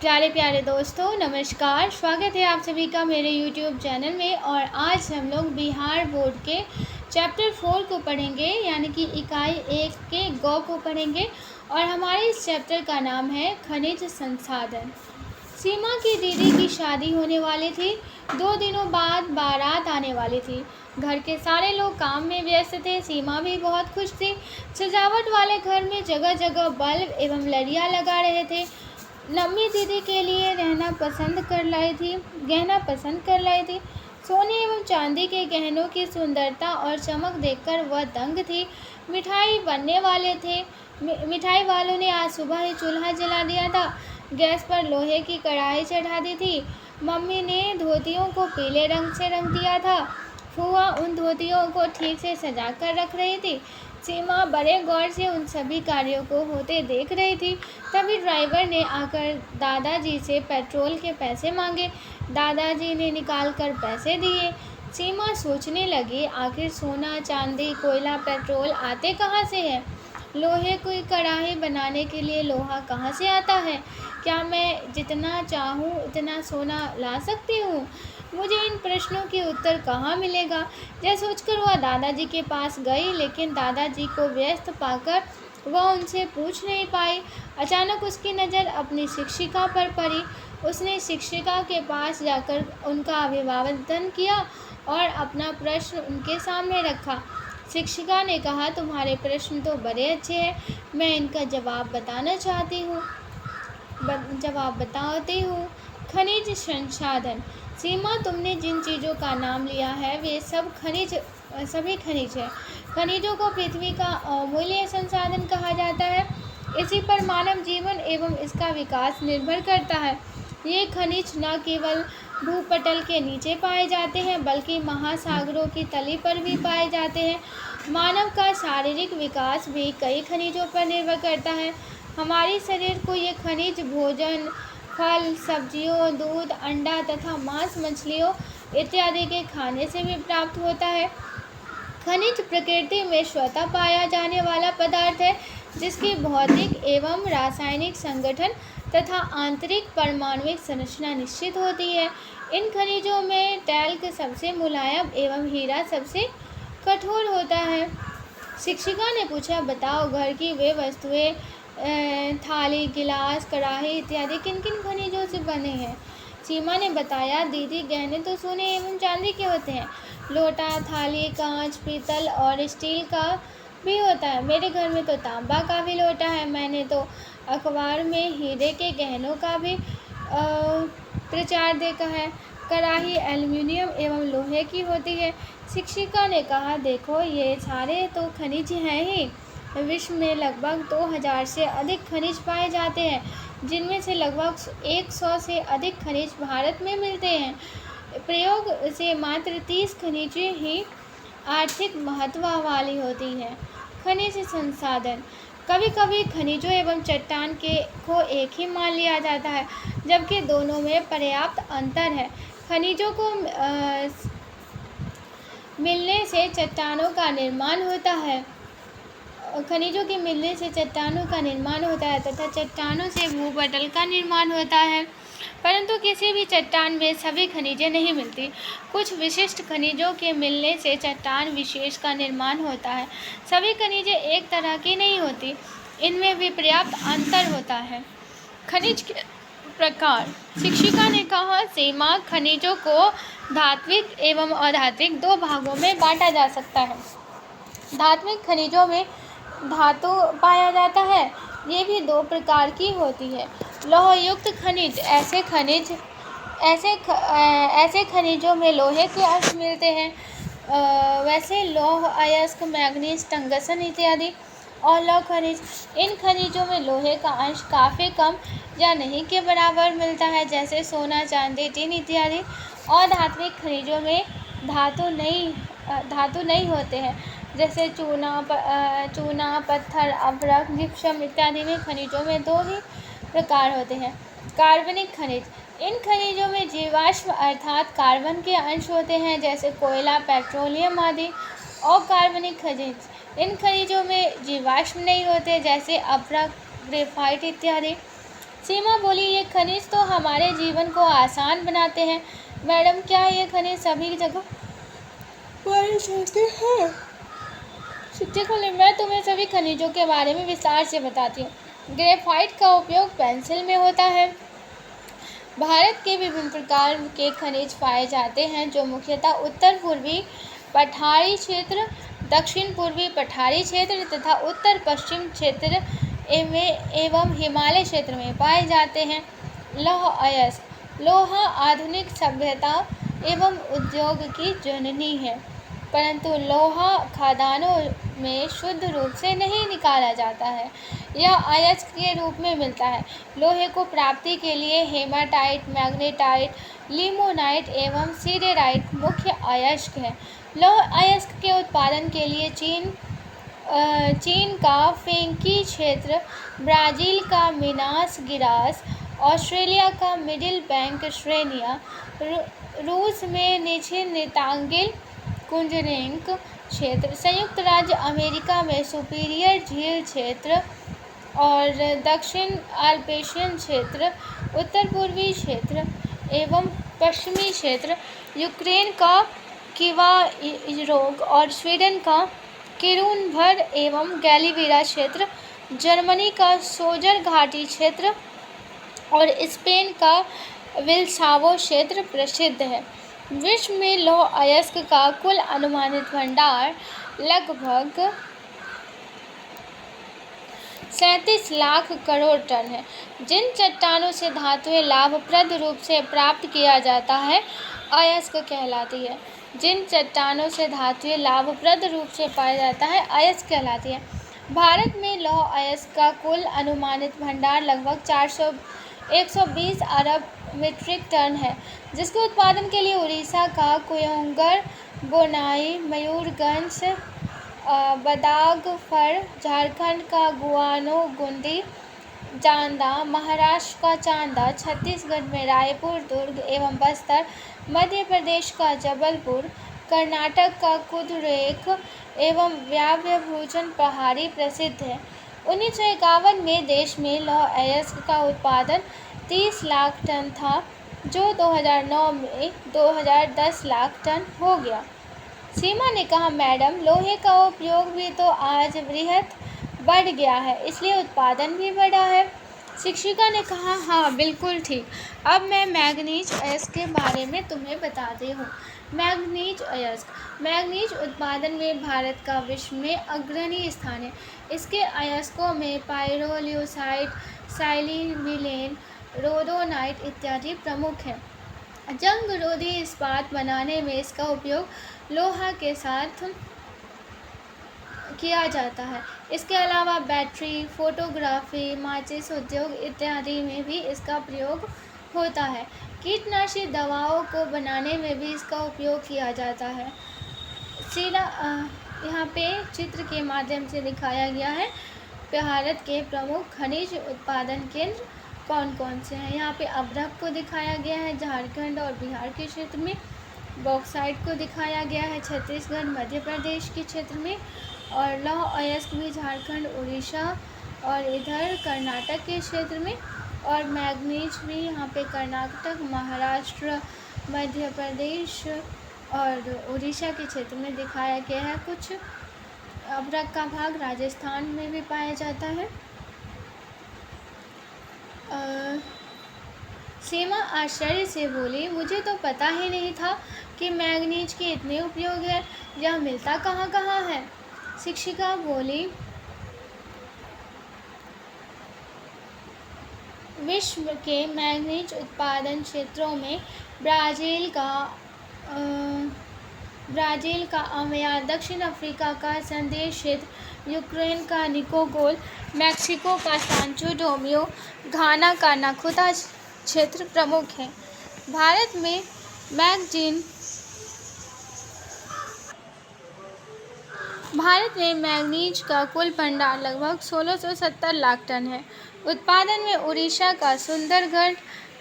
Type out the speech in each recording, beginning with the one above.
प्यारे प्यारे दोस्तों, नमस्कार। स्वागत है आप सभी का मेरे YouTube चैनल में। और आज हम लोग बिहार बोर्ड के चैप्टर 4 को पढ़ेंगे, यानी कि इकाई 1 के गौ को पढ़ेंगे। और हमारे इस चैप्टर का नाम है खनिज संसाधन। सीमा की दीदी की शादी होने वाली थी। 2 दिनों बाद बारात आने वाली थी। घर के सारे लोग काम में व्यस्त थे। सीमा भी बहुत खुश थी। सजावट वाले घर में जगह जगह बल्ब एवं लड़ियाँ लगा रहे थे। नम्मी दीदी के लिए गहना पसंद कर लाई थी। सोने एवं चांदी के गहनों की सुंदरता और चमक देखकर वह दंग थी। मिठाई बनने वाले थे। मिठाई वालों ने आज सुबह ही चूल्हा जला दिया था। गैस पर लोहे की कढ़ाई चढ़ा दी थी। मम्मी ने धोतियों को पीले रंग से रंग दिया था। फूआ उन धोतियों को ठीक से सजा कर रख रही थी। सीमा बड़े गौर से उन सभी कार्यों को होते देख रही थी। तभी ड्राइवर ने आकर दादाजी से पेट्रोल के पैसे मांगे। दादाजी ने निकाल कर पैसे दिए। सीमा सोचने लगी, आखिर सोना, चांदी, कोयला, पेट्रोल आते कहाँ से है? लोहे की कढ़ाई बनाने के लिए लोहा कहाँ से आता है? क्या मैं जितना चाहूँ उतना सोना ला सकती हूँ? मुझे इन प्रश्नों के उत्तर कहाँ मिलेगा? यह सोचकर वह दादाजी के पास गई, लेकिन दादाजी को व्यस्त पाकर वह उनसे पूछ नहीं पाई। अचानक उसकी नज़र अपनी शिक्षिका पर पड़ी। उसने शिक्षिका के पास जाकर उनका अभिवादन किया और अपना प्रश्न उनके सामने रखा। शिक्षिका ने कहा, तुम्हारे प्रश्न तो बड़े अच्छे हैं, मैं इनका जवाब बताती हूँ। खनिज संसाधन। सीमा, तुमने जिन चीज़ों का नाम लिया है वे सभी खनिज है। खनिजों को पृथ्वी का अमूल्य संसाधन कहा जाता है। इसी पर मानव जीवन एवं इसका विकास निर्भर करता है। ये खनिज न केवल भूपटल के नीचे पाए जाते हैं, बल्कि महासागरों की तली पर भी पाए जाते हैं। मानव का शारीरिक विकास भी कई खनिजों पर निर्भर करता है। हमारे शरीर को ये खनिज भोजन, फल, सब्जियों, दूध, अंडा तथा मांस मछलियों इत्यादि के खाने से भी प्राप्त होता है। खनिज प्रकृति में स्वतः पाया जाने वाला पदार्थ है, जिसकी भौतिक एवं रासायनिक संगठन तथा आंतरिक परमाणुविक संरचना निश्चित होती है। इन खनिजों में टैल्क सबसे मुलायम एवं हीरा सबसे कठोर होता है। शिक्षिका ने पूछा, बताओ, घर की वे वस्तुएं, थाली, गिलास, कढ़ाई इत्यादि किन किन खनिजों से बने हैं? सीमा ने बताया, दीदी, गहने तो सोने एवं चांदी के होते हैं। लोटा, थाली, कांच, पीतल और स्टील का भी होता है। मेरे घर में तो तांबा का भी लोटा है। मैंने तो अखबार में हीरे के गहनों का भी प्रचार देखा है। कढ़ाई एल्युमिनियम एवं लोहे की होती है। शिक्षिका ने कहा, देखो, ये सारे तो खनिज हैं ही। विश्व में लगभग 2000 से अधिक खनिज पाए जाते हैं, जिनमें से लगभग 100 से अधिक खनिज भारत में मिलते हैं। प्रयोग से मात्र 30 खनिजें ही आर्थिक महत्व वाली होती हैं। खनिज संसाधन। कभी कभी खनिजों एवं चट्टान को एक ही मान लिया जाता है, जबकि दोनों में पर्याप्त अंतर है। खनिजों को मिलने से चट्टानों का निर्माण होता है। खनिजों के मिलने से चट्टानों का निर्माण होता है तथा चट्टानों से भूपटल का निर्माण होता है। परंतु किसी भी चट्टान में सभी खनिजें नहीं मिलती। कुछ विशिष्ट खनिजों के मिलने से चट्टान विशेष का निर्माण होता है। सभी खनिजें एक तरह की नहीं होती, इनमें भी पर्याप्त अंतर होता है। खनिज के प्रकार। शिक्षिका ने कहा, सीमा, खनिजों को धात्विक एवं अधात्विक 2 भागों में बांटा जा सकता है। धात्विक खनिजों में धातु पाया जाता है। ये भी 2 प्रकार की होती है। लौहयुक्त खनिज। ऐसे खनिजों में लोहे के अंश मिलते हैं। वैसे लौह अयस्क, मैग्नीज, टंगस्टन इत्यादि। और लौह खनिज। इन खनिजों में लोहे का अंश काफ़ी कम या नहीं के बराबर मिलता है, जैसे सोना, चांदी, टिन इत्यादि। और धात्विक खनिजों में धातु नहीं होते हैं, जैसे चूना, पत्थर, अभ्रक, जिप्सम इत्यादि। में खनिजों में 2 ही प्रकार होते हैं। कार्बनिक खनिज। इन खनिजों में जीवाश्म अर्थात कार्बन के अंश होते हैं, जैसे कोयला, पेट्रोलियम आदि। और कार्बनिक खनिज। इन खनिजों में जीवाश्म नहीं होते, जैसे अभ्रक, ग्रेफाइट इत्यादि। सीमा बोली, ये खनिज तो हमारे जीवन को आसान बनाते हैं। मैडम, क्या ये खनिज सभी जगह पाए जाते हैं? शिक्षक बोले, मैं तुम्हें सभी खनिजों के बारे में विस्तार से बताती हूँ। ग्रेफाइट का उपयोग पेंसिल में होता है। भारत के विभिन्न प्रकार के खनिज पाए जाते हैं, जो मुख्यतः उत्तर पूर्वी पठारी क्षेत्र, दक्षिण पूर्वी पठारी क्षेत्र तथा उत्तर पश्चिम क्षेत्र एवं हिमालय क्षेत्र में पाए जाते हैं। लौह अयस्क। लोहा आधुनिक सभ्यता एवं उद्योग की जननी है, परंतु लोहा खदानों में शुद्ध रूप से नहीं निकाला जाता है। यह अयस्क के रूप में मिलता है। लोहे को प्राप्ति के लिए हेमाटाइट, मैग्नेटाइट, लिमोनाइट एवं सिडेराइट मुख्य अयस्क है। लौह अयस्क के उत्पादन के लिए चीन का फेंकी क्षेत्र, ब्राज़ील का मिनास गिरास, ऑस्ट्रेलिया का मिडिल बैंक श्रेणियाँ, रूस में नितांगिल कुंजरेंक क्षेत्र, संयुक्त राज्य अमेरिका में सुपीरियर झील क्षेत्र और दक्षिण अल्पेशियन क्षेत्र, उत्तर पूर्वी क्षेत्र एवं पश्चिमी क्षेत्र, यूक्रेन का किवारोग और स्वीडन का किरुनभर एवं गैलिवेरा क्षेत्र, जर्मनी का सोजर घाटी क्षेत्र और स्पेन का विल्सावो क्षेत्र प्रसिद्ध है। विश्व में लौह अयस्क का कुल अनुमानित भंडार लगभग 37 लाख करोड़ टन है। जिन चट्टानों से धातुएं लाभप्रद रूप से प्राप्त किया जाता है, अयस्क कहलाती है। जिन चट्टानों से धातुएं लाभप्रद रूप से पाया जाता है, अयस्क कहलाती है। भारत में लौह अयस्क का कुल अनुमानित भंडार लगभग 120 अरब मीट्रिक टन है, जिसके उत्पादन के लिए उड़ीसा का कुयोंगर, बोनाई, मयूरगंज, बदागफर, झारखंड का गुआनो-गुंडी, चांदा, महाराष्ट्र का चांदा, छत्तीसगढ़ में रायपुर, दुर्ग एवं बस्तर, मध्य प्रदेश का जबलपुर, कर्नाटक का कुद्रेक एवं व्याव्यभूषण पहाड़ी प्रसिद्ध है। 1951 में देश में लौह अयस्क का उत्पादन 30 लाख टन था, जो 2009 में 2010 लाख टन हो गया। सीमा ने कहा, मैडम, लोहे का उपयोग भी तो आज वृहत बढ़ गया है, इसलिए उत्पादन भी बढ़ा है। शिक्षिका ने कहा, हाँ बिल्कुल ठीक। अब मैं मैंगनीज अयस्क के बारे में तुम्हें बताती हूँ। मैंगनीज अयस्क। मैंगनीज उत्पादन में भारत का विश्व में अग्रणी स्थान है। इसके अयस्कों में पायरोल्यूसाइड, साइलिमिलेन, रोडोनाइट इत्यादि प्रमुख हैं। जंग-रोधी इस्पात बनाने में इसका उपयोग लोहा के साथ किया जाता है। इसके अलावा बैटरी, फोटोग्राफी, माचिस उद्योग इत्यादि में भी इसका प्रयोग होता है। कीटनाशी दवाओं को बनाने में भी इसका उपयोग किया जाता है। यहाँ पे चित्र के माध्यम से दिखाया गया है भारत के प्रमुख खनिज उत्पादन केंद्र कौन कौन से हैं। यहाँ पे अभ्रक को दिखाया गया है झारखंड और बिहार के क्षेत्र में, बॉक्साइट को दिखाया गया है छत्तीसगढ़ मध्य प्रदेश के क्षेत्र में, और लौह अयस्क भी झारखंड, उड़ीसा और इधर कर्नाटक के क्षेत्र में, और मैंगनीज भी यहाँ पे कर्नाटक, महाराष्ट्र, मध्य प्रदेश और उड़ीसा के क्षेत्र में दिखाया गया है। कुछ अभ्रक का भाग राजस्थान में भी पाया जाता है। सीमा आश्चर्य से बोली, मुझे तो पता ही नहीं था कि मैंगनीज के इतने उपयोग है। यह मिलता कहाँ कहाँ है? शिक्षिका बोली, विश्व के मैंगनीज उत्पादन क्षेत्रों में ब्राज़ील का अमया, दक्षिण अफ्रीका का संदेश क्षेत्र, यूक्रेन का निकोगोल, मैक्सिको का सांचो डोमियो, घाना का नाकुता क्षेत्र प्रमुख हैं। भारत में मैंगनीज का कुल भंडार लगभग 1670 लाख टन है। उत्पादन में उड़ीसा का सुंदरगढ़,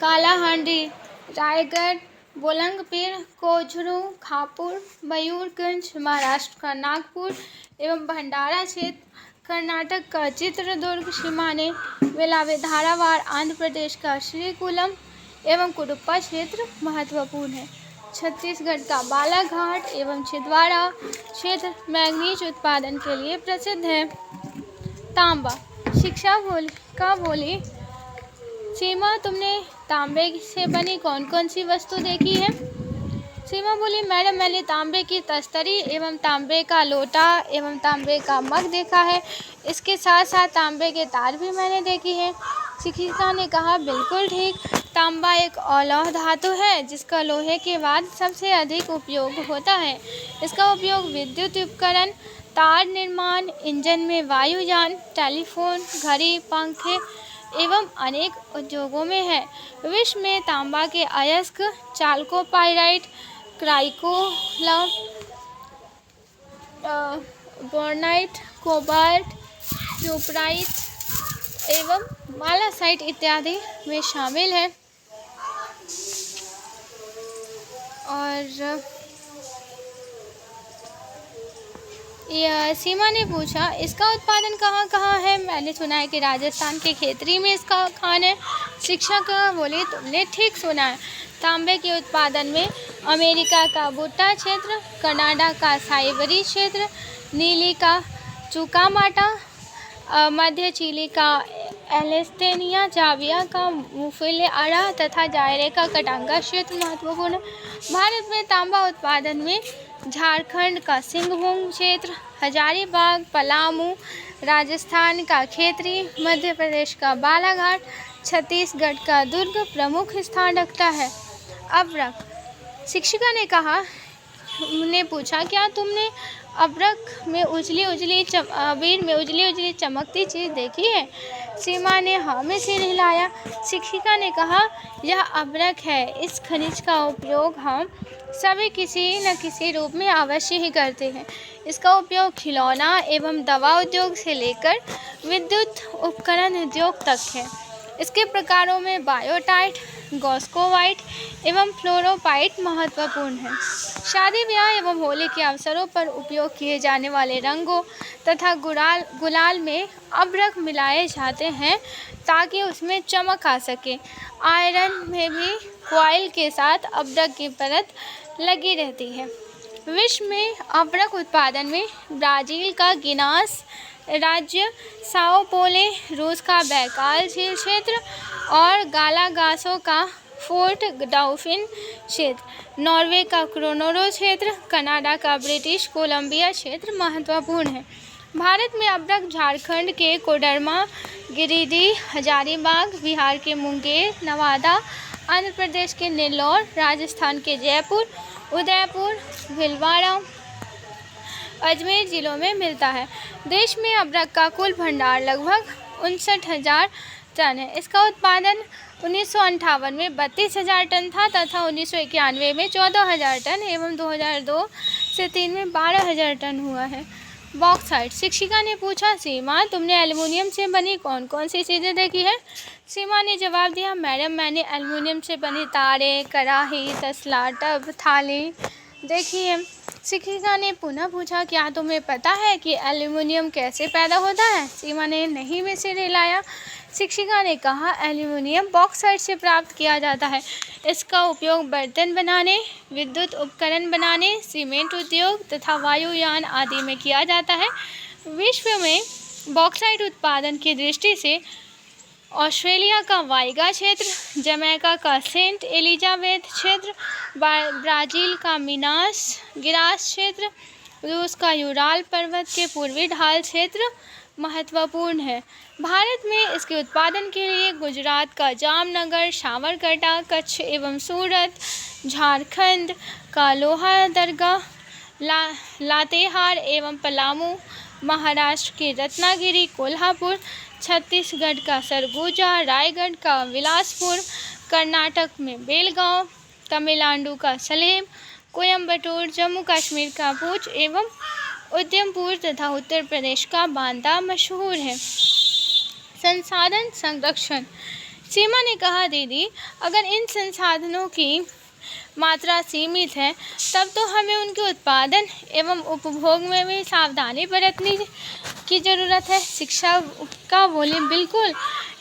कालाहांडी, रायगढ़, बोलंगपीर, कोझरू, खापुर, मयूरगंज, महाराष्ट्र का नागपुर एवं भंडारा क्षेत्र, कर्नाटक का चित्रदुर्ग, शिमाने, वेलावे, धारावाड़, आंध्र प्रदेश का श्रीकुलम एवं कुडुप्पा क्षेत्र महत्वपूर्ण है। छत्तीसगढ़ का बालाघाट एवं छिंदवाड़ा क्षेत्र मैंगनीज उत्पादन के लिए प्रसिद्ध है। तांबा। शिक्षा बोली सीमा, तुमने तांबे से बनी कौन कौन सी वस्तु देखी है? सीमा बोली, मैडम मैंने तांबे की तस्तरी एवं तांबे का लोटा एवं तांबे का मग देखा है। इसके साथ साथ तांबे के तार भी मैंने देखी है। शिक्षिका ने कहा, बिल्कुल ठीक। तांबा एक अलौह धातु है जिसका लोहे के बाद सबसे अधिक उपयोग होता है। इसका उपयोग विद्युत उपकरण, तार निर्माण, इंजन में वायुयान, टेलीफोन, घड़ी, पंखे एवं अनेक उद्योगों में है। विश्व में तांबा के अयस्क चाल्कोपाइराइट, क्राइकोलम, बोर्नाइट, कोबाल्ट, क्यूपराइट एवं मालासाइट इत्यादि में शामिल है। और सीमा ने पूछा, इसका उत्पादन कहाँ कहाँ है? मैंने सुना है कि राजस्थान के खेतरी में इसका खान है। शिक्षक बोले, तुमने ठीक सुना है। तांबे के उत्पादन में अमेरिका का बुट्टा क्षेत्र, कनाडा का साइबरी क्षेत्र, नीली का चुकामाटा, मध्य चिली का एलेस्टेनिया, जाविया का मुफिले अड़ा तथा जायरे का कटांगा क्षेत्र महत्वपूर्ण है। भारत में तांबा उत्पादन में झारखंड का सिंहभूम क्षेत्र, हजारीबाग, पलामू, राजस्थान का खेतरी, मध्य प्रदेश का बालाघाट, छत्तीसगढ़ का दुर्ग प्रमुख स्थान रखता है। अब्रक। शिक्षिका ने पूछा, क्या तुमने अब्रक में उजली उजली चमकती चीज़ देखी है? सीमा ने हाँ में सिर हिलाया। शिक्षिका ने कहा, यह अब्रक है। इस खनिज का उपयोग हम सभी किसी न किसी रूप में अवश्य ही करते हैं। इसका उपयोग खिलौना एवं दवा उद्योग से लेकर विद्युत उपकरण उद्योग तक है। इसके प्रकारों में बायोटाइट, गॉस्कोवाइट एवं फ्लोरोपाइट महत्वपूर्ण है। शादी ब्याह एवं होली के अवसरों पर उपयोग किए जाने वाले रंगों तथा गुलाल में अब्रक मिलाए जाते हैं ताकि उसमें चमक आ सके। आयरन में भी फॉइल के साथ अब्रक की परत लगी रहती है। विश्व में अब्रक उत्पादन में ब्राज़ील का गिनास राज्य, साओ पोले, रूस का बैकाल झील क्षेत्र और गालागासो का फोर्ट डाउफिन क्षेत्र, नॉर्वे का क्रोनोरो क्षेत्र, कनाडा का ब्रिटिश कोलंबिया क्षेत्र महत्वपूर्ण है। भारत में अब्रक झारखंड के कोडरमा, गिरिडीह, हजारीबाग, बिहार के मुंगेर, नवादा, आंध्र प्रदेश के नेल्लौर, राजस्थान के जयपुर, उदयपुर, भीलवाड़ा, अजमेर जिलों में मिलता है। देश में अब्रक का कुल भंडार लगभग 59,000 टन है। इसका उत्पादन 1958 में 32,000 टन था तथा 1991 में 14,000 टन एवं 2002 से 3 में 12,000 टन हुआ है। बॉक्साइट। शिक्षिका ने पूछा, सीमा तुमने एल्युमिनियम से बनी कौन कौन सी चीज़ें देखी है? सीमा ने जवाब दिया, मैडम मैंने एल्युमिनियम से बनी तारे, कड़ाही, तसला, टब, थाली देखी है। शिक्षिका ने पुनः पूछा, क्या तुम्हें पता है कि एल्युमिनियम कैसे पैदा होता है? सीमा ने नहीं में सिर हिलाया। शिक्षिका ने कहा, एल्युमिनियम बॉक्साइट से प्राप्त किया जाता है। इसका उपयोग बर्तन बनाने, विद्युत उपकरण बनाने, सीमेंट उद्योग तथा वायुयान आदि में किया जाता है। विश्व में बॉक्साइट उत्पादन की दृष्टि से ऑस्ट्रेलिया का वाइगा क्षेत्र, जमैका का सेंट एलिजाबेथ क्षेत्र, ब्राज़ील का मिनास गिरास क्षेत्र, रूस का यूराल पर्वत के पूर्वी ढाल क्षेत्र महत्वपूर्ण है। भारत में इसके उत्पादन के लिए गुजरात का जामनगर, साबरकांठा, कच्छ एवं सूरत, झारखंड का लोहारदगा, लातेहार एवं पलामू, महाराष्ट्र के रत्नागिरी, कोल्हापुर, छत्तीसगढ़ का सरगुजा, रायगढ़ का बिलासपुर, कर्नाटक में बेलगांव, तमिलनाडु का सलेम, कोयम्बटूर, जम्मू कश्मीर का पूंछ एवं उदयमपुर तथा उत्तर प्रदेश का बांदा मशहूर है। संसाधन संरक्षण। सीमा ने कहा, दीदी अगर इन संसाधनों की मात्रा सीमित है, तब तो हमें उनके उत्पादन एवं उपभोग में भी सावधानी बरतने की ज़रूरत है। शिक्षा का वॉल्यूम बिल्कुल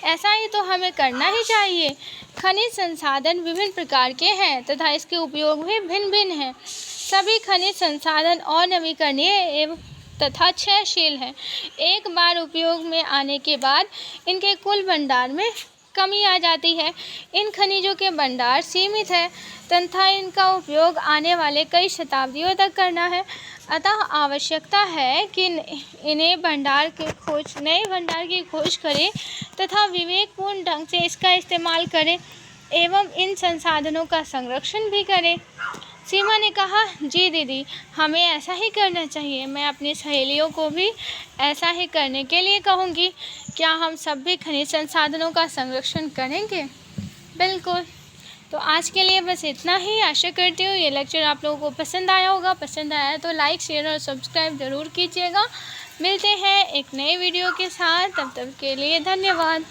ऐसा ही तो हमें करना ही चाहिए। खनिज संसाधन विभिन्न प्रकार के हैं तथा इसके उपयोग भी भिन्न भिन्न हैं। सभी खनिज संसाधन अनवीकरणीय एवं तथा क्षयशील है। एक बार उपयोग में आने के बाद इनके कुल भंडार में कमी आ जाती है। इन खनिजों के भंडार सीमित है तथा इनका उपयोग आने वाले कई शताब्दियों तक करना है। अतः आवश्यकता है कि नए भंडार की खोज करें तथा विवेकपूर्ण ढंग से इसका इस्तेमाल करें एवं इन संसाधनों का संरक्षण भी करें। सीमा ने कहा, जी दीदी, हमें ऐसा ही करना चाहिए। मैं अपनी सहेलियों को भी ऐसा ही करने के लिए कहूँगी। क्या हम सब भी खनिज संसाधनों का संरक्षण करेंगे? बिल्कुल। तो आज के लिए बस इतना ही। आशा करती हूँ ये लेक्चर आप लोगों को पसंद आया होगा। पसंद आया तो लाइक, शेयर और सब्सक्राइब ज़रूर कीजिएगा। मिलते हैं एक नए वीडियो के साथ। तब तक के लिए धन्यवाद।